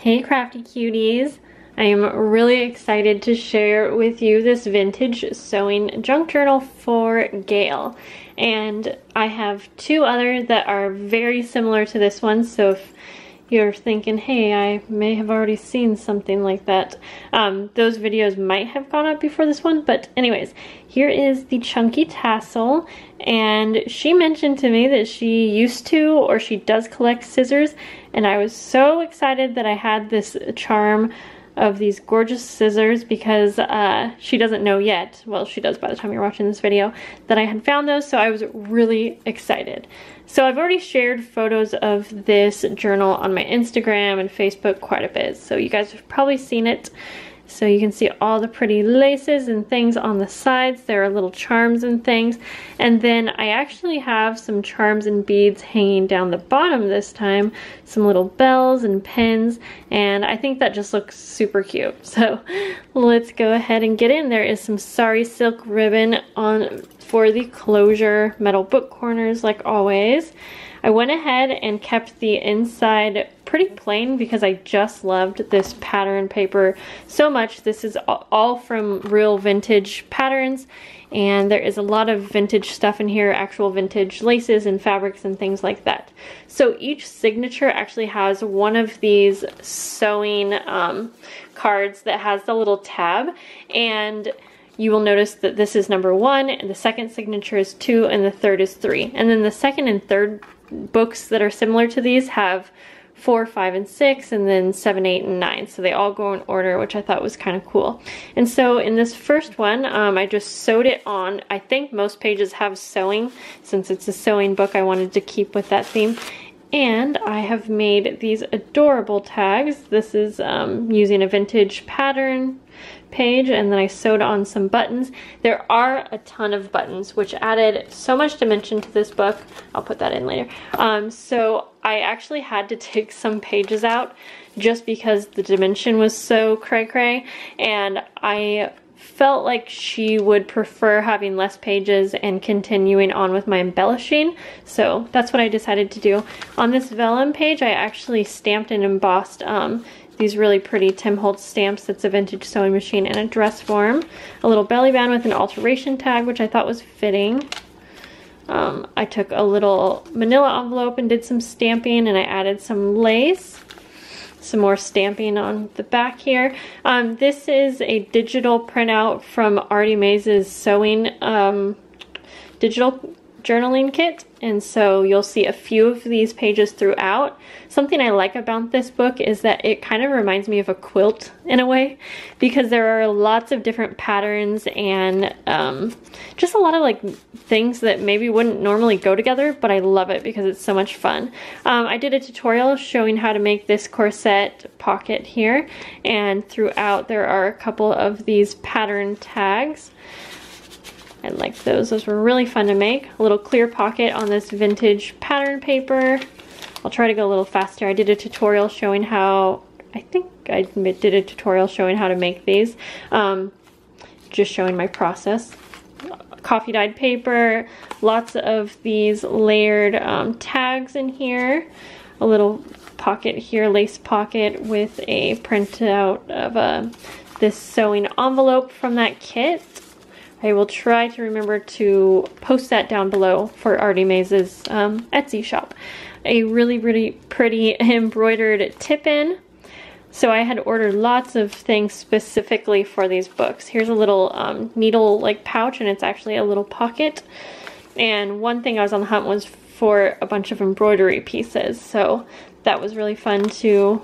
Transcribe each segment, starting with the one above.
Hey crafty cuties! I am really excited to share with you this vintage sewing junk journal for Gail. And I have two other that are very similar to this one, so if you're thinking, hey, I may have already seen something like that, those videos might have gone up before this one. But anyways, here is the chunky tassel, and she mentioned to me that she used to, or she does, collect scissors, and I was so excited that I had this charm of these gorgeous scissors because she doesn't know yet, well, she does by the time you're watching this video, that I had found those, so I was really excited. So I've already shared photos of this journal on my Instagram and Facebook quite a bit, so you guys have probably seen it. So you can see all the pretty laces and things on the sides. There are little charms and things. And then I actually have some charms and beads hanging down the bottom this time. Some little bells and pins. And I think that just looks super cute. So let's go ahead and get in. There is some sari silk ribbon on for the closure metal book corners like always. I went ahead and kept the inside pretty plain because I just loved this pattern paper so much. This is all from real vintage patterns, and there is a lot of vintage stuff in here, actual vintage laces and fabrics and things like that. So each signature actually has one of these sewing cards that has the little tab, and you will notice that this is number 1, and the second signature is 2, and the third is 3. And then the second and third books that are similar to these have 4, 5, and 6, and then 7, 8, and 9. So they all go in order, which I thought was kind of cool. And so in this first one, I just sewed it on. I think most pages have sewing. Since it's a sewing book, I wanted to keep with that theme. And I have made these adorable tags. This is using a vintage pattern page, and then I sewed on some buttons. There are a ton of buttons, which added so much dimension to this book. I'll put that in later. So I actually had to take some pages out just because the dimension was so cray-cray, and I felt like she would prefer having less pages and continuing on with my embellishing, so that's what I decided to do. On this vellum page, I actually stamped and embossed these really pretty Tim Holtz stamps. That's a vintage sewing machine in a dress form. A little belly band with an alteration tag, which I thought was fitting. I took a little manila envelope and did some stamping, and I added some lace. Some more stamping on the back here. This is a digital printout from Artie Mays' sewing digital journaling kit, and so you'll see a few of these pages throughout. Something I like about this book is that it kind of reminds me of a quilt in a way, because there are lots of different patterns and just a lot of like things that maybe wouldn't normally go together, but I love it because it's so much fun. I did a tutorial showing how to make this corset pocket here, and throughout there are a couple of these pattern tags. I like those. Those were really fun to make. A little clear pocket on this vintage pattern paper. I'll try to go a little faster. I did a tutorial showing how, I think I did a tutorial showing how to make these. Just showing my process. Coffee dyed paper. Lots of these layered tags in here. A little pocket here, lace pocket with a printout of this sewing envelope from that kit. I will try to remember to post that down below for Artie Mays' Etsy shop. A really, really pretty embroidered tip-in. So I had ordered lots of things specifically for these books. Here's a little needle-like pouch, and it's actually a little pocket. And one thing I was on the hunt was for a bunch of embroidery pieces, so that was really fun to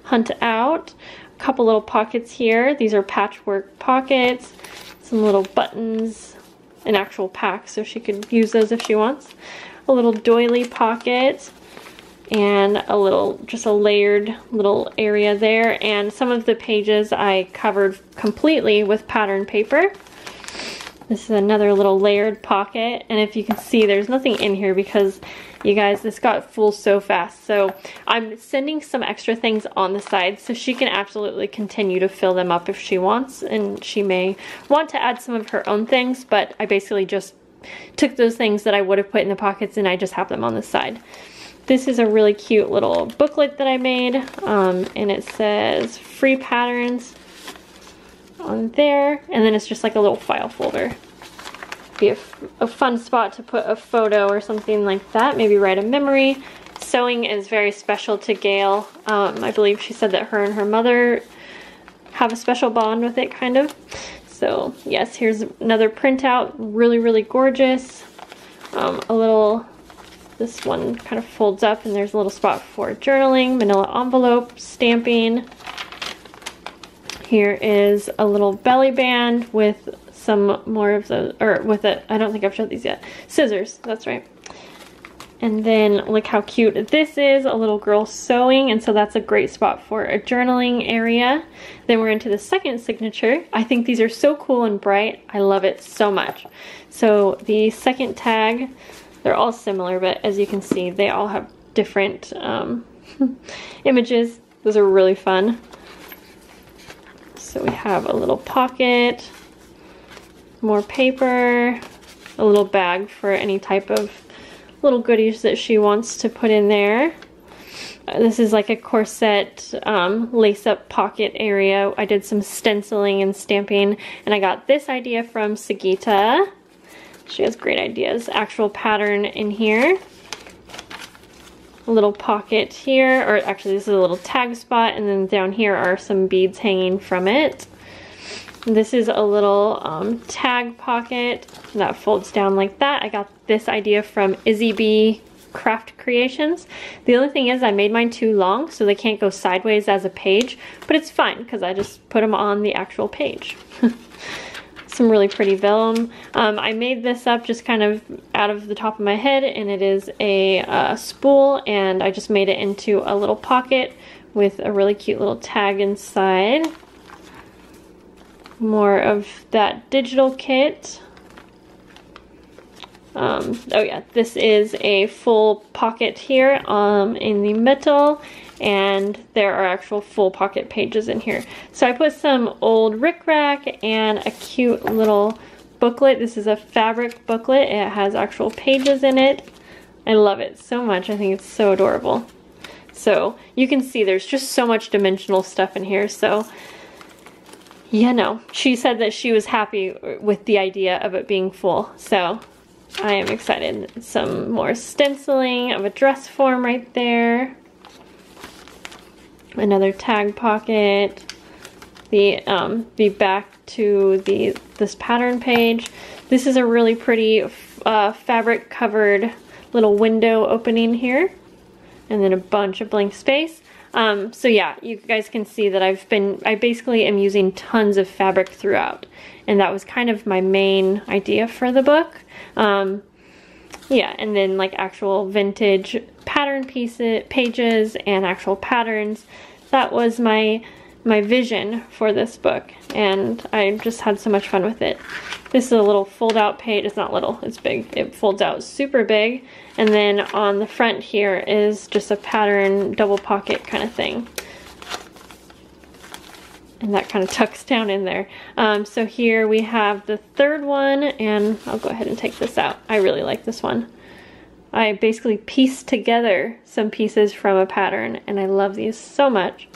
hunt out. A couple little pockets here. These are patchwork pockets. Some little buttons, an actual pack, so she could use those if she wants. A little doily pocket, and a little, just a layered little area there. And some of the pages I covered completely with pattern paper. This is another little layered pocket, and if you can see, there's nothing in here because, you guys, this got full so fast. So I'm sending some extra things on the side so she can absolutely continue to fill them up if she wants, and she may want to add some of her own things, but I basically just took those things that I would have put in the pockets and I just have them on the side. This is a really cute little booklet that I made, and it says free patterns on there, and then it's just like a little file folder. Be a fun spot to put a photo or something like that, maybe write a memory. Sewing is very special to Gail. I believe she said that her and her mother have a special bond with it, kind of. So yes, here's another printout, really, really gorgeous. This one kind of folds up and there's a little spot for journaling, manila envelope, stamping. Here is a little belly band with some more of the, or with it, I don't think I've showed these yet. Scissors, that's right. And then look how cute this is, a little girl sewing, and so that's a great spot for a journaling area. Then we're into the second signature. I think these are so cool and bright. I love it so much. So the second tag, they're all similar, but as you can see, they all have different images. Those are really fun. So we have a little pocket, more paper, a little bag for any type of little goodies that she wants to put in there. This is like a corset lace-up pocket area. I did some stenciling and stamping, and I got this idea from Sagita. She has great ideas. Actual pattern in here. A little pocket here, or actually this is a little tag spot, and then down here are some beads hanging from it. This is a little tag pocket that folds down like that. I got this idea from Izzy B Craft Creations. The only thing is I made mine too long, so they can't go sideways as a page, but it's fine because I just put them on the actual page. Some really pretty vellum. I made this up just kind of out of the top of my head, and it is a spool, and I just made it into a little pocket with a really cute little tag inside. More of that digital kit. Oh yeah, this is a full pocket here in the middle, and there are actual full pocket pages in here. So I put some old rickrack and a cute little booklet. This is a fabric booklet. It has actual pages in it. I love it so much. I think it's so adorable. So you can see there's just so much dimensional stuff in here. So yeah, no, she said that she was happy with the idea of it being full, so I am excited. Some more stenciling of a dress form right there. Another tag pocket. The back to this pattern page. This is a really pretty fabric covered little window opening here, and then a bunch of blank space. So yeah, you guys can see that I basically am using tons of fabric throughout, and that was kind of my main idea for the book. Yeah, and then like actual vintage pattern pages and actual patterns. That was my vision for this book, and I just had so much fun with it. This is a little fold out page. It's not little, it's big. It folds out super big. And then on the front here is just a pattern double pocket kind of thing. And that kind of tucks down in there. So here we have the third one, and I'll go ahead and take this out. I really like this one. I basically pieced together some pieces from a pattern, and I love these so much.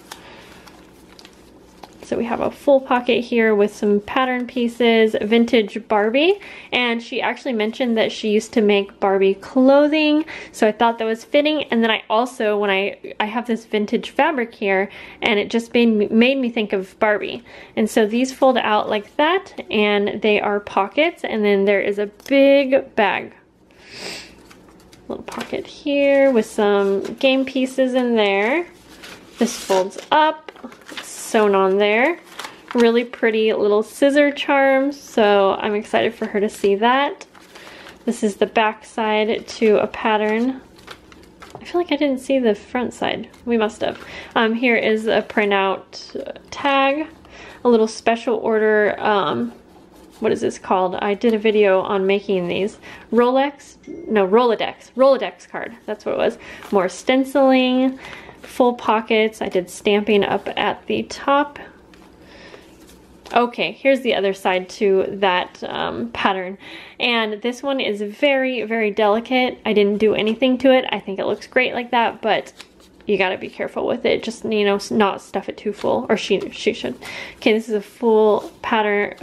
So we have a full pocket here with some pattern pieces, vintage Barbie, and she actually mentioned that she used to make Barbie clothing, so I thought that was fitting. And then I also, when I have this vintage fabric here, and it just made me think of Barbie. And so these fold out like that, and they are pockets, and then there is a big bag. Little pocket here with some game pieces in there. This folds up, it's sewn on there. Really pretty little scissor charms, so I'm excited for her to see that. This is the back side to a pattern. I feel like I didn't see the front side. We must have. Here is a printout tag, a little special order, what is this called? I did a video on making these. Rolodex card, that's what it was. More stenciling, full pockets. I did stamping up at the top. Okay, here's the other side to that pattern. And this one is very, very delicate. I didn't do anything to it. I think it looks great like that, but you gotta be careful with it. Just, you know, not stuff it too full, or she should. Okay, this is a full pattern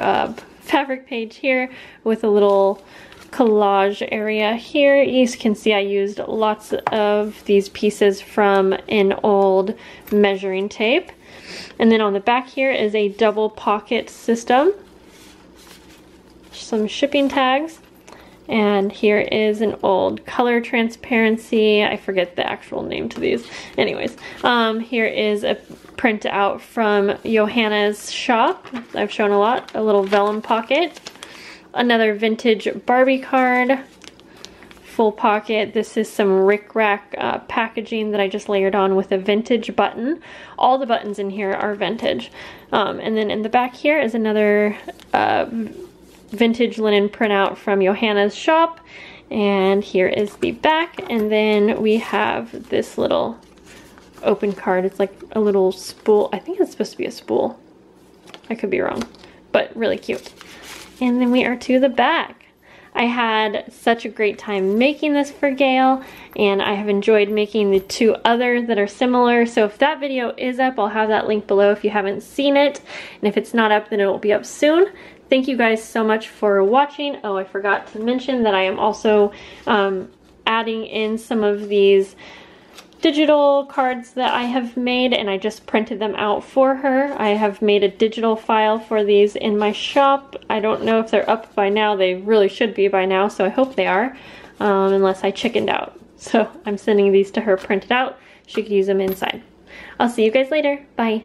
fabric page here with a little collage area here. You can see I used lots of these pieces from an old measuring tape. And then on the back here is a double pocket system, some shipping tags, and here is an old color transparency. I forget the actual name to these. Anyways, here is a printout from Johanna's shop. I've shown a lot. A little vellum pocket. Another vintage Barbie card. Full pocket. This is some rickrack packaging that I just layered on with a vintage button. All the buttons in here are vintage. And then in the back here is another vintage linen printout from Johanna's shop. And here is the back. And then we have this little open card. It's like a little spool. I think it's supposed to be a spool. I could be wrong, but really cute. And then we are to the back. I had such a great time making this for Gail, and I have enjoyed making the two others that are similar. So if that video is up, I'll have that link below if you haven't seen it. And if it's not up, then it will be up soon. Thank you guys so much for watching. Oh, I forgot to mention that I am also adding in some of these digital cards that I have made, and I just printed them out for her. I have made a digital file for these in my shop. I don't know if they're up by now. They really should be by now, so I hope they are, unless I chickened out. So I'm sending these to her printed out. She could use them inside. I'll see you guys later. Bye.